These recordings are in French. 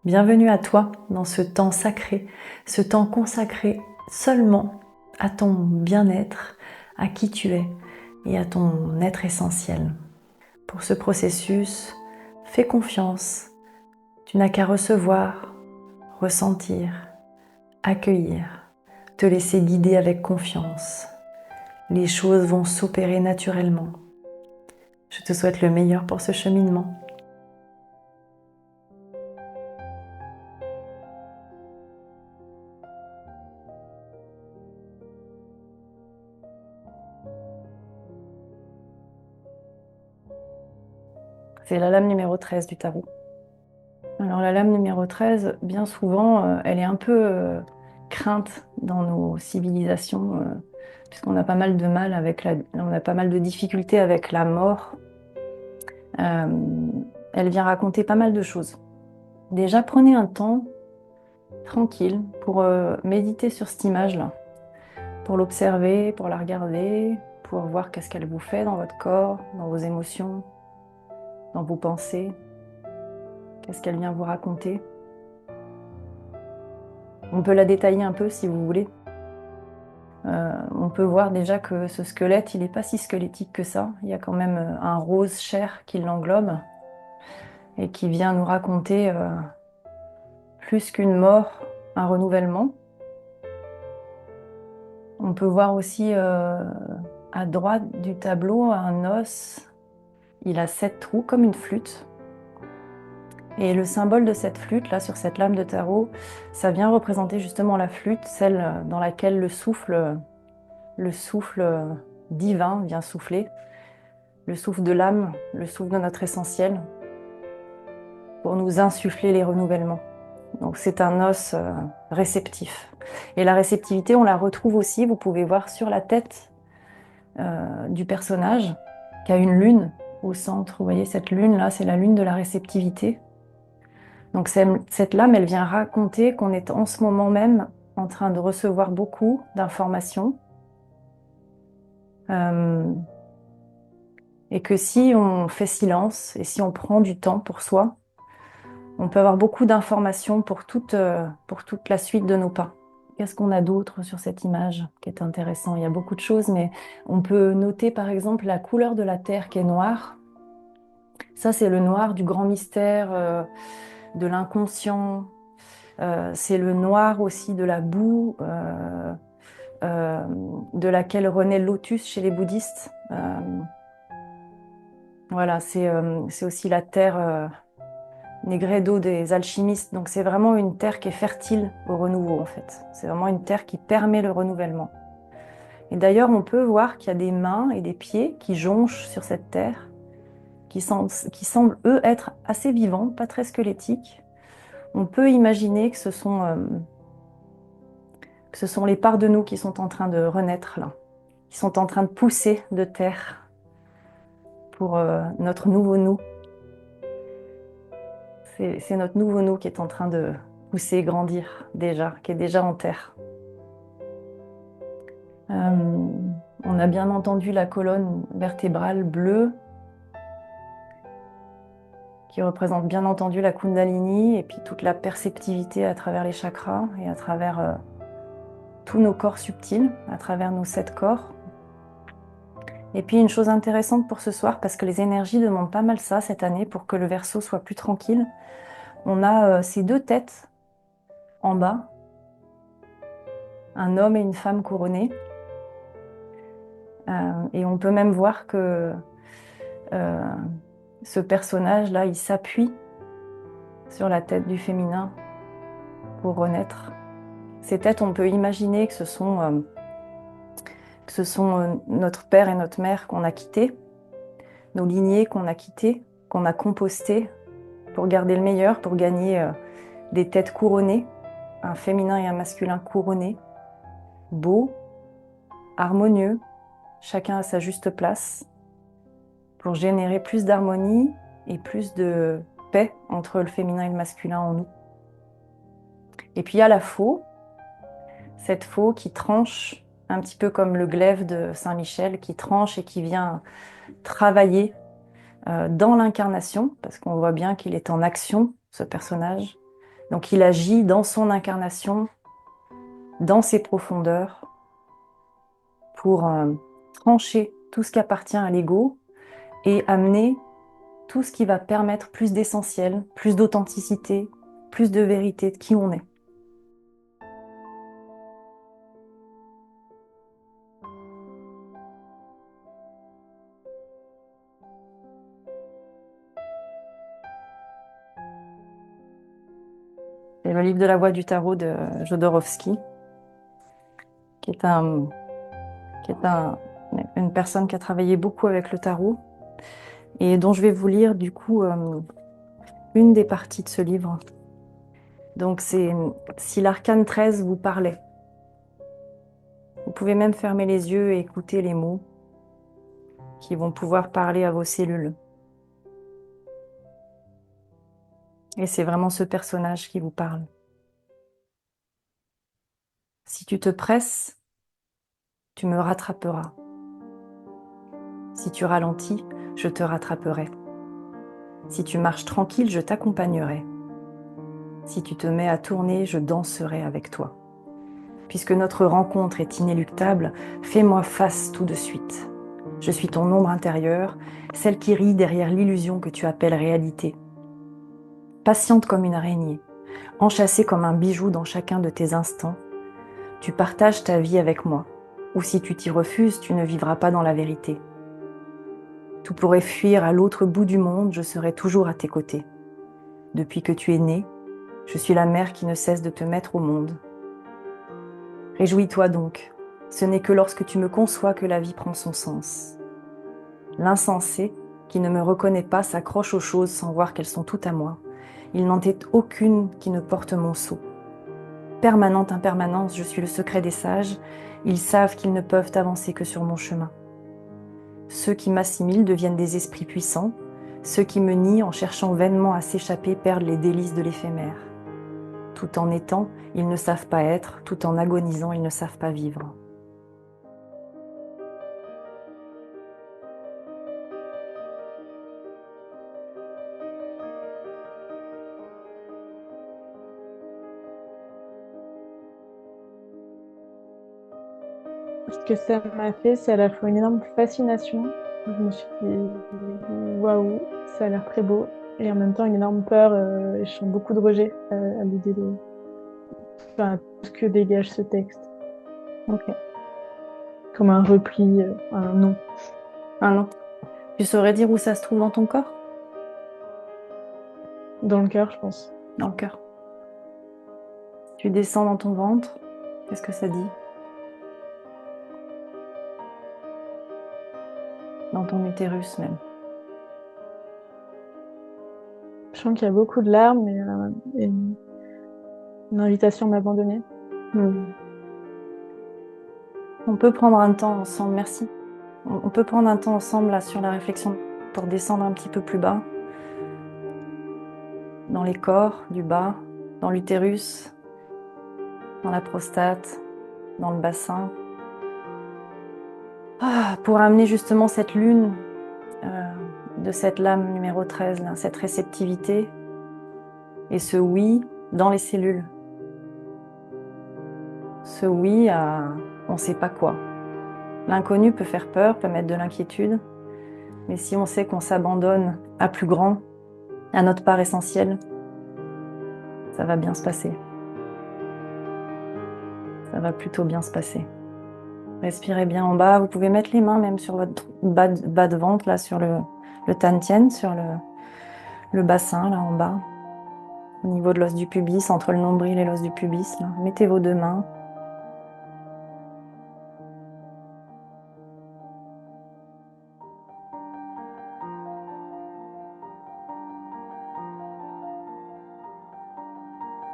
Bienvenue à toi dans ce temps sacré, ce temps consacré seulement à ton bien-être, à qui tu es et à ton être essentiel. Pour ce processus, fais confiance. Tu n'as qu'à recevoir, ressentir, accueillir, te laisser guider avec confiance. Les choses vont s'opérer naturellement. Je te souhaite le meilleur pour ce cheminement. C'est la lame numéro 13 du tarot. Alors la lame numéro 13, bien souvent, elle est un peu crainte dans nos civilisations, puisqu'on a pas mal de mal avec on a pas mal de difficultés avec la mort. Elle vient raconter pas mal de choses. Déjà, prenez un temps tranquille pour méditer sur cette image-là, pour l'observer, pour la regarder, pour voir qu'est-ce qu'elle vous fait dans votre corps, dans vos émotions, dans vos pensées, qu'est-ce qu'elle vient vous raconter. On peut la détailler un peu si vous voulez. On peut voir déjà que ce squelette, il n'est pas si squelettique que ça. Il y a quand même un rose chair qui l'englobe et qui vient nous raconter plus qu'une mort, un renouvellement. On peut voir aussi à droite du tableau un os. Il a 7 trous comme une flûte. Et le symbole de cette flûte, là, sur cette lame de tarot, ça vient représenter justement la flûte, celle dans laquelle le souffle divin vient souffler. Le souffle de l'âme, le souffle de notre essentiel, pour nous insuffler les renouvellements. Donc c'est un os réceptif. Et la réceptivité, on la retrouve aussi, vous pouvez voir sur la tête du personnage, qui a une lune au centre. Vous voyez, cette lune-là, c'est la lune de la réceptivité. Donc cette lame, elle vient raconter qu'on est en ce moment même en train de recevoir beaucoup d'informations. Et que si on fait silence et si on prend du temps pour soi, on peut avoir beaucoup d'informations pour toute la suite de nos pas. Qu'est-ce qu'on a d'autre sur cette image qui est intéressant? Il y a beaucoup de choses, mais on peut noter par exemple la couleur de la terre qui est noire. Ça, c'est le noir du grand mystère, de l'inconscient. C'est le noir aussi de la boue, de laquelle renaît le lotus chez les bouddhistes. Voilà, c'est aussi la terre Negredo des alchimistes. Donc c'est vraiment une terre qui est fertile au renouveau en fait. C'est vraiment une terre qui permet le renouvellement. Et d'ailleurs, on peut voir qu'il y a des mains et des pieds qui jonchent sur cette terre, qui semblent eux être assez vivants, pas très squelettiques. On peut imaginer que ce sont les parts de nous qui sont en train de renaître là, qui sont en train de pousser de terre pour notre nouveau nous. C'est notre nouveau nous qui est en train de pousser, grandir déjà, qui est déjà en terre. On a bien entendu la colonne vertébrale bleue qui représente bien entendu la Kundalini et puis toute la perceptivité à travers les chakras et à travers tous nos corps subtils, à travers nos 7 corps. Et puis une chose intéressante pour ce soir, parce que les énergies demandent pas mal ça cette année pour que le Verseau soit plus tranquille, on a ces 2 têtes en bas, un homme et une femme couronnés. Et on peut même voir que ce personnage-là, il s'appuie sur la tête du féminin pour renaître. Ces têtes, on peut imaginer que ce sont notre père et notre mère qu'on a quittés, nos lignées qu'on a quittées, qu'on a compostées pour garder le meilleur, pour gagner des têtes couronnées, un féminin et un masculin couronnés, beaux, harmonieux, chacun à sa juste place, pour générer plus d'harmonie et plus de paix entre le féminin et le masculin en nous. Et puis il y a la faux, cette faux qui tranche, un petit peu comme le glaive de Saint-Michel, qui tranche et qui vient travailler dans l'incarnation, parce qu'on voit bien qu'il est en action, ce personnage, Donc il agit dans son incarnation, dans ses profondeurs, pour trancher tout ce qui appartient à l'ego et amener tout ce qui va permettre plus d'essentiel, plus d'authenticité, plus de vérité de qui on est. C'est le livre de la Voix du Tarot de Jodorowsky, qui est une personne qui a travaillé beaucoup avec le tarot et dont je vais vous lire du coup une des parties de ce livre. Donc c'est si l'arcane 13 vous parlait. Vous pouvez même fermer les yeux et écouter les mots qui vont pouvoir parler à vos cellules. Et c'est vraiment ce personnage qui vous parle. Si tu te presses, tu me rattraperas. Si tu ralentis, je te rattraperai. Si tu marches tranquille, je t'accompagnerai. Si tu te mets à tourner, je danserai avec toi. Puisque notre rencontre est inéluctable, fais-moi face tout de suite. Je suis ton ombre intérieure, celle qui rit derrière l'illusion que tu appelles réalité. Patiente comme une araignée, enchâssée comme un bijou dans chacun de tes instants, tu partages ta vie avec moi. Ou si tu t'y refuses, tu ne vivras pas dans la vérité. Tu pourrais fuir à l'autre bout du monde, je serai toujours à tes côtés. Depuis que tu es né, je suis la mère qui ne cesse de te mettre au monde. Réjouis-toi donc, ce n'est que lorsque tu me conçois que la vie prend son sens. L'insensé, qui ne me reconnaît pas, s'accroche aux choses sans voir qu'elles sont toutes à moi. Il n'en est aucune qui ne porte mon sceau. Permanente impermanence, je suis le secret des sages, ils savent qu'ils ne peuvent avancer que sur mon chemin. Ceux qui m'assimilent deviennent des esprits puissants, ceux qui me nient en cherchant vainement à s'échapper perdent les délices de l'éphémère. Tout en étant, ils ne savent pas être, tout en agonisant, ils ne savent pas vivre. Ce que ça m'a fait, c'est à la fois une énorme fascination. Je me suis dit, waouh, ça a l'air très beau. Et en même temps, une énorme peur. Et je sens beaucoup de rejet à l'idée de enfin, tout ce que dégage ce texte. Ok. Comme un repli, un non. Ah non. Tu saurais dire où ça se trouve dans ton corps? Dans le cœur, je pense. Dans le cœur. Tu descends dans ton ventre, qu'est-ce que ça dit? Dans ton utérus même. Je sens qu'il y a beaucoup de larmes et une invitation à m'abandonner. On peut prendre un temps ensemble, merci. On peut prendre un temps ensemble là sur la réflexion pour descendre un petit peu plus bas, dans les corps du bas, dans l'utérus, dans la prostate, dans le bassin. Pour amener justement cette lune de cette lame numéro 13, là, cette réceptivité et ce oui dans les cellules. Ce oui à on ne sait pas quoi. L'inconnu peut faire peur, peut mettre de l'inquiétude, mais si on sait qu'on s'abandonne à plus grand, à notre part essentielle, ça va bien se passer. Ça va plutôt bien se passer. Respirez bien en bas. Vous pouvez mettre les mains même sur votre bas de ventre, là, sur le tantien, sur le bassin, là, en bas. Au niveau de l'os du pubis, entre le nombril et l'os du pubis, là. Mettez vos deux mains.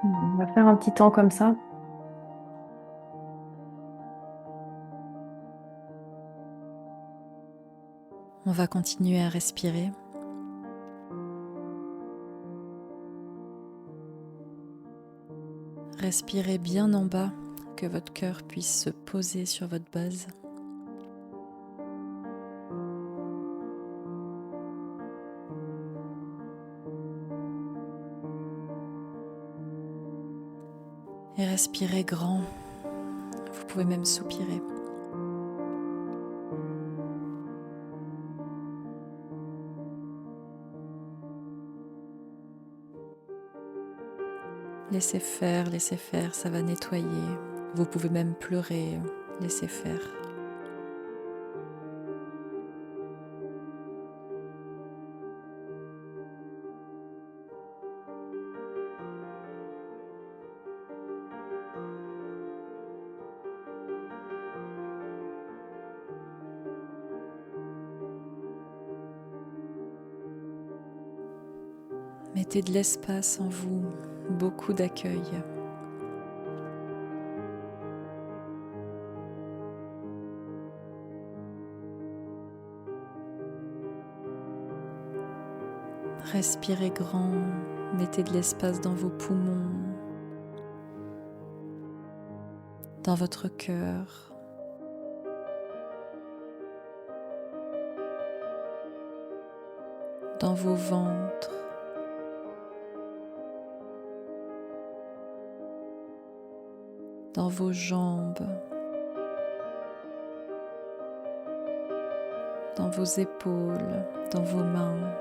On va faire un petit temps comme ça. On va continuer à respirer. Respirez bien en bas, que votre cœur puisse se poser sur votre base. Et respirez grand. Vous pouvez même soupirer. Laissez faire, ça va nettoyer. Vous pouvez même pleurer, laissez faire. Mettez de l'espace en vous, beaucoup d'accueil. Respirez grand, mettez de l'espace dans vos poumons, dans votre cœur. Dans vos ventres. Dans vos jambes. Dans vos épaules, dans vos mains.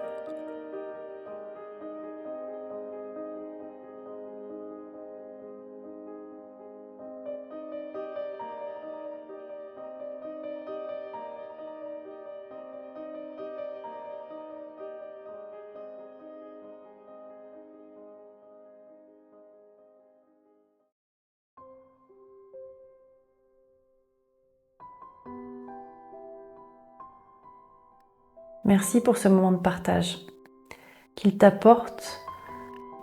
Merci pour ce moment de partage. Qu'il t'apporte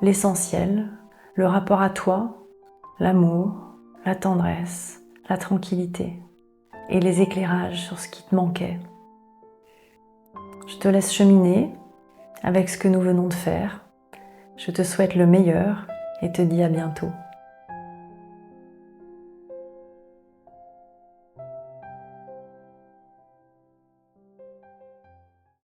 l'essentiel, le rapport à toi, l'amour, la tendresse, la tranquillité et les éclairages sur ce qui te manquait. Je te laisse cheminer avec ce que nous venons de faire. Je te souhaite le meilleur et te dis à bientôt.